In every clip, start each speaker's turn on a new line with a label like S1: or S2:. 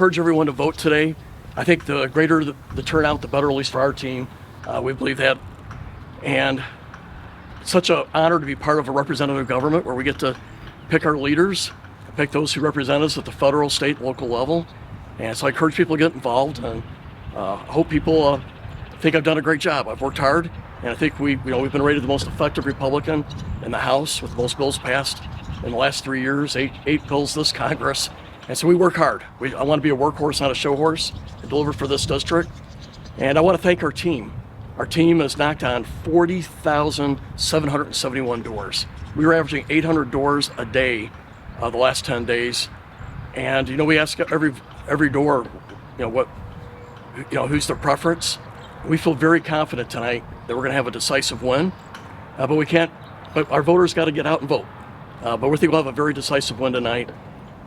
S1: Urge everyone to vote today. I think the greater the turnout, the better, at least for our team. We believe that. And it's such an honor to be part of a representative government where we get to pick our leaders, pick those who represent us at the federal, state, local level. And so I encourage people to get involved, and I hope people think I've done a great job. I've worked hard, and I think we've been rated the most effective Republican in the House with the most bills passed in the last 3 years, eight bills this Congress. And so we work hard. I want to be a workhorse, not a show horse, and deliver for this district. And I want to thank our team. Our team has knocked on 40,771 doors. We were averaging 800 doors a day the last 10 days. And, we ask every door, who's their preference. We feel very confident tonight that we're going to have a decisive win. But our voters got to get out and vote. But we think we'll have a very decisive win tonight.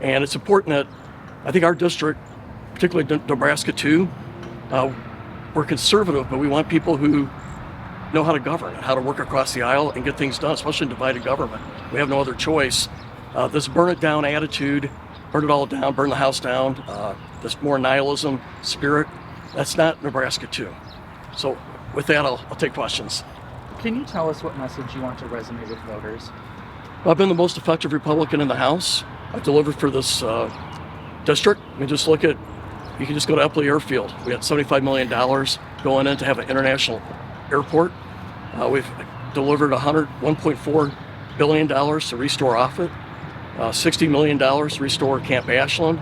S1: And it's important that I think our district, particularly Nebraska 2, we're conservative, but we want people who know how to govern and how to work across the aisle and get things done, especially in divided government. We have no other choice. This burn it down attitude, burn it all down, burn the house down, this more nihilism spirit, that's not Nebraska 2. So with that, I'll take questions.
S2: Can you tell us what message you want to resonate with voters?
S1: Well, I've been the most effective Republican in the House. I've delivered for this district. You can just go to Eppley Airfield. We had $75 million going in to have an international airport. We've delivered $1.4 billion to restore Offutt, $60 million to restore Camp Ashland,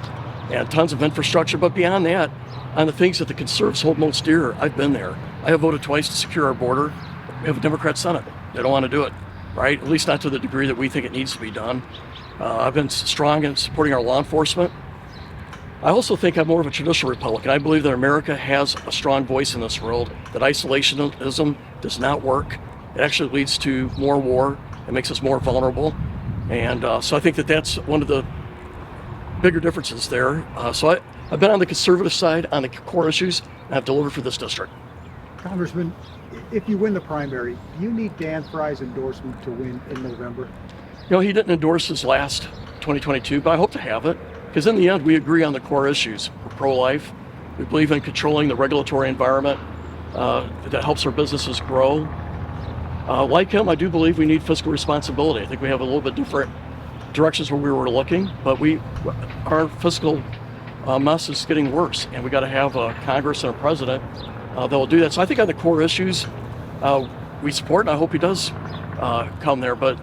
S1: and tons of infrastructure. But beyond that, on the things that the conservatives hold most dear, I've been there. I have voted twice to secure our border. We have a Democrat Senate. They don't want to do it, right? At least not to the degree that we think it needs to be done. I've been strong in supporting our law enforcement. I also think I'm more of a traditional Republican. I believe that America has a strong voice in this world, that isolationism does not work. It actually leads to more war. It makes us more vulnerable. And so I think that that's one of the bigger differences there. So I've been on the conservative side on the core issues, and I've delivered for this district.
S3: Congressman, if you win the primary, do you need Dan Fry's endorsement to win in November?
S1: He didn't endorse his last 2022, but I hope to have it. Because in the end, we agree on the core issues. We're pro-life. We believe in controlling the regulatory environment that helps our businesses grow. Like him, I do believe we need fiscal responsibility. I think we have a little bit different directions where we were looking, but our fiscal mess is getting worse, and we got to have a Congress and a president that will do that. So I think on the core issues, we support, and I hope he does come there. But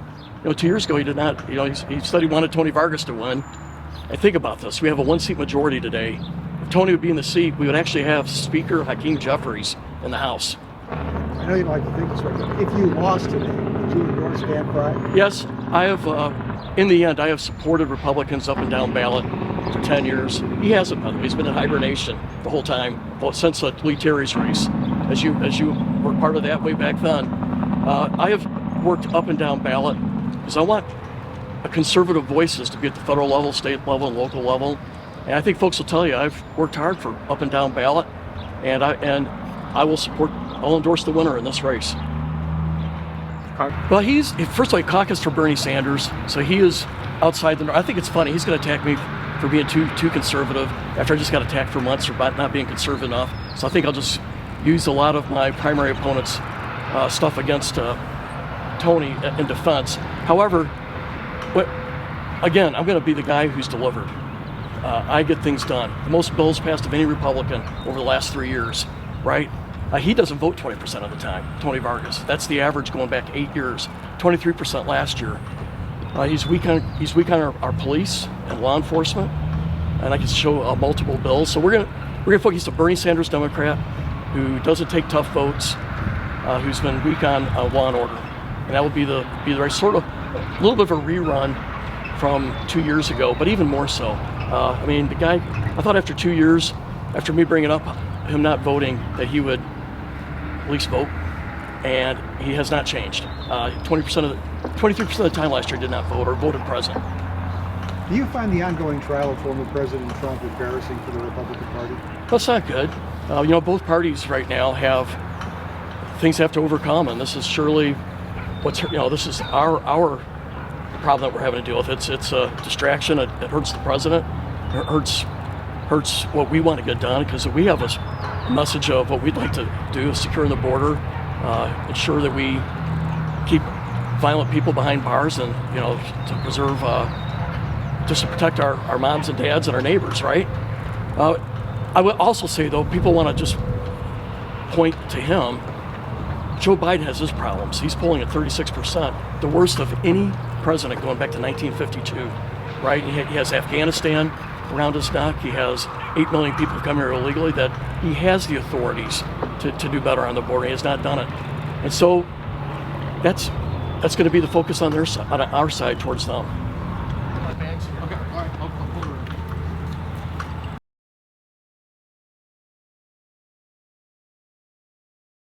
S1: 2 years ago, he did not. He said he wanted Tony Vargas to win. And think about this. We have a one-seat majority today. If Tony would be in the seat, we would actually have Speaker Hakeem Jeffries in the House.
S3: I know you don't like to think this way, but if you lost today, would you endorse Dan Fry?
S1: Yes, I have. In the end, I have supported Republicans up and down ballot for 10 years. He hasn't, by the way. He's been in hibernation the whole time, since Lee Terry's race. As you were part of that way back then. I have worked up and down ballot because I want conservative voices to be at the federal level, state level, and local level. And I think folks will tell you I've worked hard for up and down ballot, and I will support. I'll endorse the winner in this race. Well, first of all, he caucused for Bernie Sanders, so he is outside the. I think it's funny. He's going to attack me for being too conservative after I just got attacked for months for not being conservative enough. So I think I'll just use a lot of my primary opponent's stuff against Tony in defense. However, again, I'm going to be the guy who's delivered. I get things done. The most bills passed of any Republican over the last 3 years, right? He doesn't vote 20% of the time, Tony Vargas. That's the average going back 8 years, 23% last year. He's weak on our police and law enforcement, and I can show multiple bills. So we're gonna focus on Bernie Sanders Democrat, who doesn't take tough votes, who's been weak on law and order, and that will be the right sort of a little bit of a rerun from 2 years ago, but even more so. The guy, I thought after 2 years, after me bringing up him not voting, that he would at least vote, and he has not changed. 23% of the time last year did not vote or voted present.
S3: Do you find the ongoing trial of former President Trump embarrassing for the Republican Party?
S1: That's not good. Both parties right now have things they have to overcome, and this is surely this is our problem that we're having to deal with. It's a distraction. It hurts the president. It hurts hurts what we want to get done, because we have a message of what we'd like to do is securing the border, ensure that we keep violent people behind bars, and to preserve, just to protect our moms and dads and our neighbors, right? I would also say, though, people want to just point to him. Joe Biden has his problems. He's polling at 36%, the worst of any president going back to 1952, right? He has Afghanistan around his neck. He has 8 million people who come here illegally, that he has the authorities to do better on the border. He has not done it. And so that's going to be the focus on our side towards them.